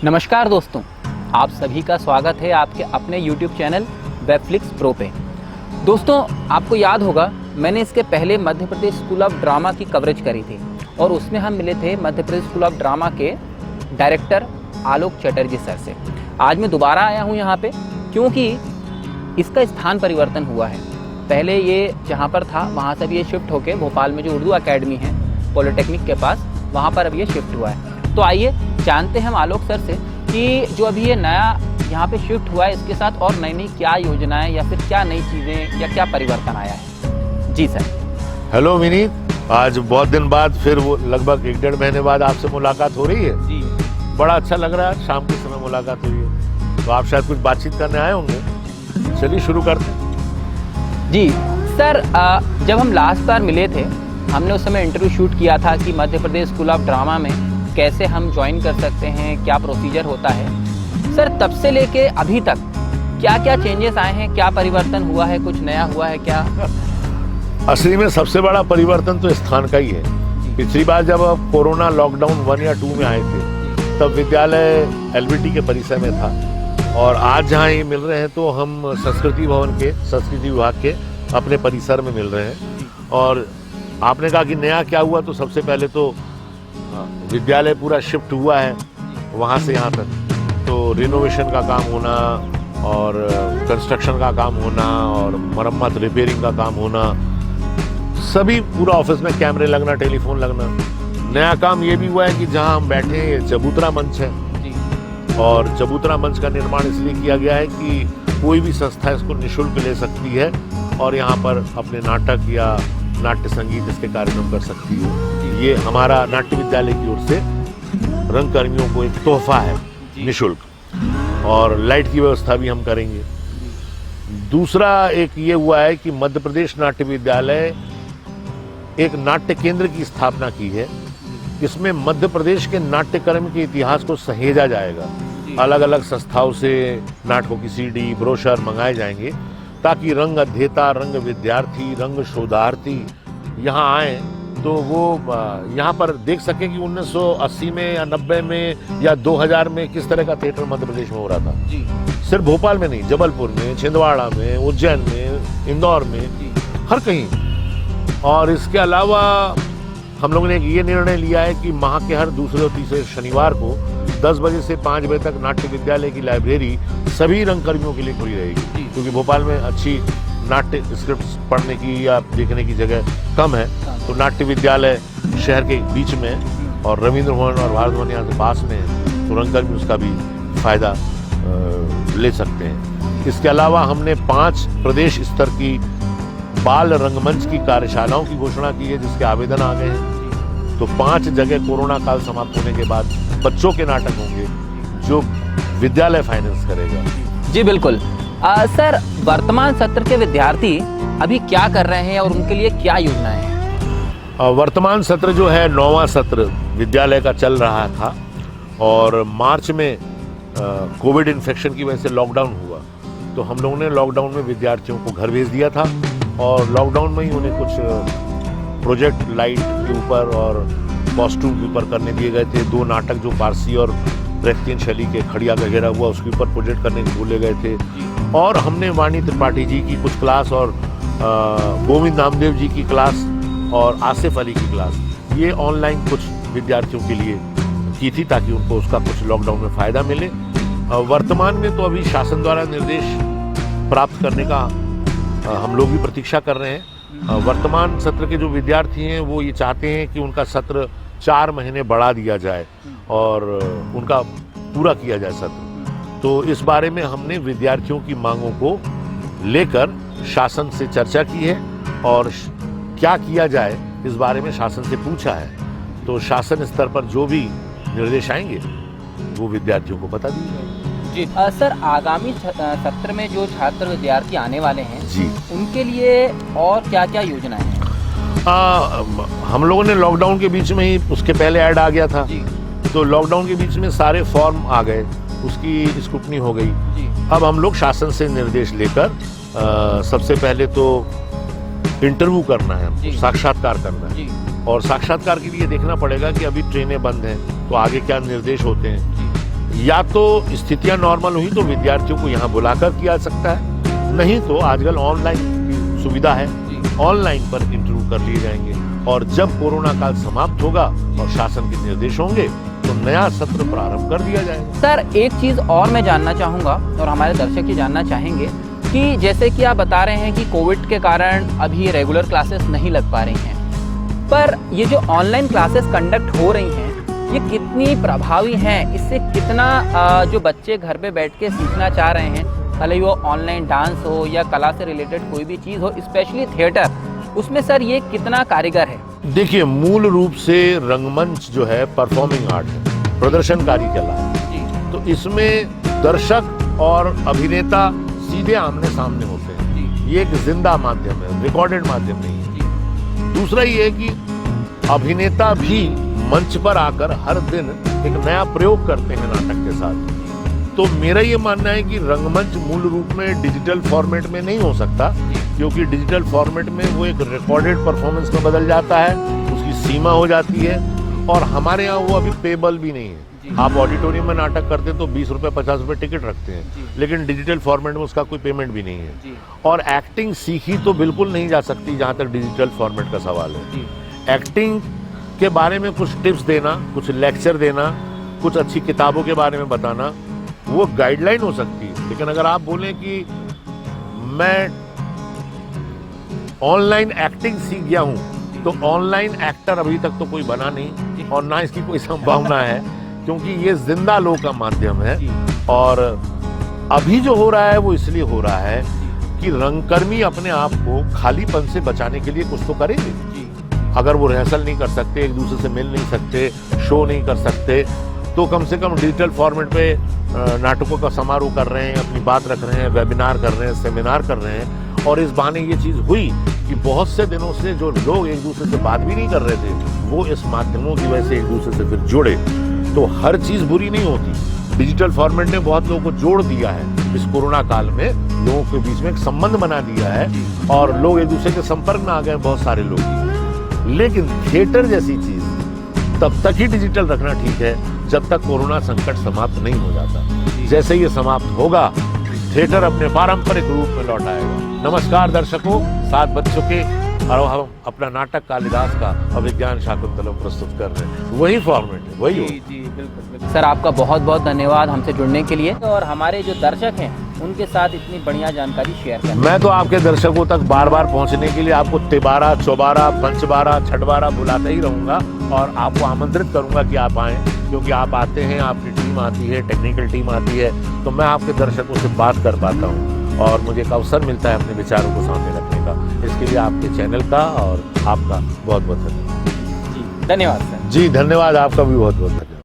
नमस्कार दोस्तों, आप सभी का स्वागत है आपके अपने YouTube चैनल वेबफ्लिक्स प्रो पे। दोस्तों, आपको याद होगा मैंने इसके पहले Madhya Pradesh school of drama की कवरेज करी थी और उसमें हम मिले थे Madhya Pradesh school of drama के डायरेक्टर आलोक चटर्जी सर से। आज मैं दोबारा आया हूँ यहाँ पे क्योंकि इसका स्थान परिवर्तन हुआ है। पहले ये जहाँ पर था वहाँ से अब ये शिफ्ट होकर भोपाल में जो उर्दू अकेडमी है पॉलिटेक्निक के पास, वहाँ पर अब ये शिफ्ट हुआ है। तो आइए जानते हैं हम आलोक सर से कि जो अभी ये नया यहाँ पे शिफ्ट हुआ है इसके साथ और नई नई क्या योजनाएं या फिर क्या नई चीज़ें या क्या परिवर्तन आया है। जी सर। हेलो विनीत, आज बहुत दिन बाद फिर वो लगभग 1-1.5 महीने बाद आपसे मुलाकात हो रही है। जी, बड़ा अच्छा लग रहा है, शाम के समय मुलाकात हुई है तो आप शायद कुछ बातचीत करने आए होंगे। चलिए शुरू करते हैं। जी सर, जब हम लास्ट बार मिले थे हमने उस समय इंटरव्यू शूट किया था कि Madhya Pradesh school of drama में कैसे हम ज्वाइन कर सकते हैं, क्या प्रोसीजर होता है। सर, तब से लेके अभी तक क्या क्या चेंजेस आए हैं, क्या परिवर्तन हुआ है, कुछ नया हुआ है क्या? असली में सबसे बड़ा परिवर्तन तो स्थान का ही है। पिछली बार जब कोरोना लॉकडाउन 1 या 2 में आए थे तब विद्यालय LBT के परिसर में था और आज जहाँ ये मिल रहे हैं तो हम संस्कृति भवन के संस्कृति विभाग के अपने परिसर में मिल रहे हैं। और आपने कहा कि नया क्या हुआ, तो सबसे पहले तो विद्यालय पूरा शिफ्ट हुआ है वहाँ से यहाँ तक, तो रिनोवेशन का काम होना और कंस्ट्रक्शन का काम होना और मरम्मत रिपेयरिंग का काम होना, सभी पूरा ऑफिस में कैमरे लगना, टेलीफोन लगना। नया काम ये भी हुआ है कि जहाँ हम बैठे हैं ये चबूतरा मंच है और चबूतरा मंच का निर्माण इसलिए किया गया है कि कोई भी संस्था इसको निःशुल्क ले सकती है और यहाँ पर अपने नाटक या नाट्य संगीत इसके कार्यक्रम कर सकती है। ये हमारा नाट्य विद्यालय की ओर से रंगकर्मियों को एक तोहफा है निःशुल्क, और लाइट की व्यवस्था भी हम करेंगे। दूसरा एक ये हुआ है कि मध्य प्रदेश नाट्य विद्यालय एक नाट्य केंद्र की स्थापना की है। इसमें मध्य प्रदेश के नाट्यकर्म के इतिहास को सहेजा जाएगा। अलग अलग संस्थाओं से नाटकों की CD ब्रोशर मंगाए जाएंगे ताकि रंग अध्येता, रंग विद्यार्थी, रंग शोधार्थी यहाँ आए तो वो यहाँ पर देख सके कि 1980 में या 90 में या 2000 में किस तरह का थिएटर मध्य प्रदेश में हो रहा था। सिर्फ भोपाल में नहीं, जबलपुर में, छिंदवाड़ा में, उज्जैन में, इंदौर में, हर कहीं। और इसके अलावा हम लोगों ने ये निर्णय लिया है कि माह के हर दूसरे और तीसरे शनिवार को 10 बजे से 5 बजे तक नाट्य विद्यालय की लाइब्रेरी सभी रंगकर्मियों के लिए खुली रहेगी, क्योंकि भोपाल में अच्छी नाट्य स्क्रिप्ट्स पढ़ने की या देखने की जगह कम है। तो नाट्य विद्यालय शहर के बीच में और रविंद्र भवन और भारत भवन यहाँ से पास में है, तो रंगकर्मी उसका भी फायदा ले सकते हैं। इसके अलावा हमने 5 प्रदेश स्तर की बाल रंगमंच की कार्यशालाओं की घोषणा की है जिसके आवेदन आ गए हैं। तो 5 जगह कोरोना काल समाप्त होने के बाद बच्चों के नाटक होंगे जो विद्यालय फाइनेंस करेगा। जी बिल्कुल। सर, वर्तमान सत्र के विद्यार्थी अभी क्या कर रहे हैं और उनके लिए क्या योजनाएं हैं? वर्तमान सत्र जो है 9वां सत्र विद्यालय का चल रहा था और मार्च में कोविड इन्फेक्शन की वजह से लॉकडाउन हुआ, तो हम लोगों ने लॉकडाउन में विद्यार्थियों को घर भेज दिया था और लॉकडाउन में ही उन्हें कुछ प्रोजेक्ट लाइट के ऊपर और कॉस्ट्यूम के ऊपर करने दिए गए थे। 2 नाटक जो पारसी और ब्रेख्तियन शैली के खड़िया का घेरा हुआ उसके ऊपर प्रोजेक्ट करने को बोले गए थे। और हमने वाणी त्रिपाठी जी की कुछ क्लास और गोविंद नामदेव जी की क्लास और आसिफ अली की क्लास ये ऑनलाइन कुछ विद्यार्थियों के लिए की थी ताकि उनको उसका कुछ लॉकडाउन में फ़ायदा मिले। वर्तमान में तो अभी शासन द्वारा निर्देश प्राप्त करने का हम लोग भी प्रतीक्षा कर रहे हैं। वर्तमान सत्र के जो विद्यार्थी हैं वो ये चाहते हैं कि उनका सत्र 4 महीने बढ़ा दिया जाए और उनका पूरा किया जाए सत्र। तो इस बारे में हमने विद्यार्थियों की मांगों को लेकर शासन से चर्चा की है और क्या किया जाए इस बारे में शासन से पूछा है। तो शासन स्तर पर जो भी निर्देश आएंगे वो विद्यार्थियों को बता दिए जाएंगे। जी सर, आगामी सत्र में जो छात्र विद्यार्थी आने वाले हैं जी उनके लिए और क्या क्या योजनाएं हैं? हम लोगों ने लॉकडाउन के बीच में ही, उसके पहले ऐड आ गया था जी। तो लॉकडाउन के बीच में सारे फॉर्म आ गए, उसकी स्क्रूटनी हो गई जी। अब हम लोग शासन से निर्देश लेकर सबसे पहले तो इंटरव्यू करना है, साक्षात्कार करना है और साक्षात्कार के लिए देखना पड़ेगा कि अभी ट्रेनें बंद हैं तो आगे क्या निर्देश होते हैं। या तो स्थितियां नॉर्मल हुई तो विद्यार्थियों को यहाँ बुलाकर किया जा सकता है, नहीं तो आजकल ऑनलाइन की सुविधा है, ऑनलाइन पर इंटरव्यू कर लिए जाएंगे और जब कोरोना काल समाप्त होगा और शासन के निर्देश होंगे तो नया सत्र प्रारंभ कर दिया जाएगा। सर एक चीज़ और मैं जानना चाहूँगा और हमारे दर्शक ये जानना चाहेंगे कि जैसे कि आप बता रहे हैं कि कोविड के कारण अभी रेगुलर क्लासेस नहीं लग पा रही हैं, पर ये जो ऑनलाइन क्लासेस कंडक्ट हो रही हैं ये कितनी प्रभावी हैं, इससे कितना जो बच्चे घर पे बैठ के सीखना चाह रहे हैं, भले वो ऑनलाइन डांस हो या कला से रिलेटेड कोई भी चीज़ हो, स्पेशली थिएटर, उसमें सर ये कितना कारीगर है? देखिए, मूल रूप से रंगमंच जो है परफॉर्मिंग आर्ट है, प्रदर्शनकारी कला है। तो इसमें दर्शक और अभिनेता सीधे आमने सामने होते हैं। ये एक जिंदा माध्यम है, रिकॉर्डेड माध्यम नहीं है। दूसरा ये है कि अभिनेता भी मंच पर आकर हर दिन एक नया प्रयोग करते हैं नाटक के साथ। तो मेरा ये मानना है कि रंगमंच मूल रूप में डिजिटल फॉर्मेट में नहीं हो सकता, क्योंकि डिजिटल फॉर्मेट में वो एक रिकॉर्डेड परफॉर्मेंस में बदल जाता है, उसकी सीमा हो जाती है और हमारे यहाँ वो अभी पेबल भी नहीं है। आप ऑडिटोरियम में नाटक करते तो 20 रुपए 50 रुपए टिकट रखते हैं, लेकिन डिजिटल फॉर्मेट में उसका कोई पेमेंट भी नहीं है। और एक्टिंग सीखी तो बिल्कुल नहीं जा सकती जहाँ तक डिजिटल फॉर्मेट का सवाल है। एक्टिंग के बारे में कुछ टिप्स देना, कुछ लेक्चर देना, कुछ अच्छी किताबों के बारे में बताना, वो गाइडलाइन हो सकती है। लेकिन अगर आप बोलें कि मैं ऑनलाइन एक्टिंग सीख गया हूं, तो ऑनलाइन एक्टर अभी तक तो कोई बना नहीं और ना इसकी कोई संभावना है, क्योंकि ये जिंदा लोग का माध्यम है। और अभी जो हो रहा है वो इसलिए हो रहा है कि रंगकर्मी अपने आप को खालीपन से बचाने के लिए कुछ तो करेंगे। अगर वो रिहर्सल नहीं कर सकते, एक दूसरे से मिल नहीं सकते, शो नहीं कर सकते, तो कम से कम डिजिटल फॉर्मेट पे नाटकों का समारोह कर रहे हैं, अपनी बात रख रहे हैं, वेबिनार कर रहे हैं, सेमिनार कर रहे हैं। और इस बहाने ये चीज़ हुई कि बहुत से दिनों से जो लोग एक दूसरे से बात भी नहीं कर रहे थे, वो इस माध्यमों की वजह से एक दूसरे से फिर जुड़े। तो हर चीज़ बुरी नहीं होती। डिजिटल फॉर्मेट ने बहुत लोगों को जोड़ दिया है। इस कोरोना काल में लोगों के बीच में एक संबंध बना दिया है और लोग एक दूसरे के संपर्क में आ गए, बहुत सारे लोग। लेकिन थिएटर जैसी चीज़ तब तक ही डिजिटल रखना ठीक है जब तक कोरोना संकट समाप्त नहीं हो जाता। जैसे ये समाप्त होगा, थिएटर अपने पारंपरिक रूप में लौट आएगा। नमस्कार दर्शकों, 7 बज चुके और हम अपना नाटक कालिदास का अभिज्ञान शाकुंतलम प्रस्तुत कर रहे हैं। वही फॉर्मेट है, वही जी बिल्कुल। सर आपका बहुत बहुत धन्यवाद हमसे जुड़ने के लिए और हमारे जो दर्शक हैं उनके साथ इतनी बढ़िया जानकारी शेयर करने। मैं तो आपके दर्शकों तक बार बार पहुंचने के लिए आपको तिबारा, चौबारा, पंचबारा, छठबारा बुलाता ही रहूंगा और आपको आमंत्रित करूंगा कि आप आएँ, क्योंकि आप आते हैं, आपकी टीम आती है, टेक्निकल टीम आती है, तो मैं आपके दर्शकों से बात कर पाता हूँ और मुझे एक अवसर मिलता है अपने विचारों को सामने रखने का। इसके लिए आपके चैनल का और आपका बहुत बहुत धन्यवाद। जी धन्यवाद सर। जी धन्यवाद, आपका भी बहुत बहुत धन्यवाद।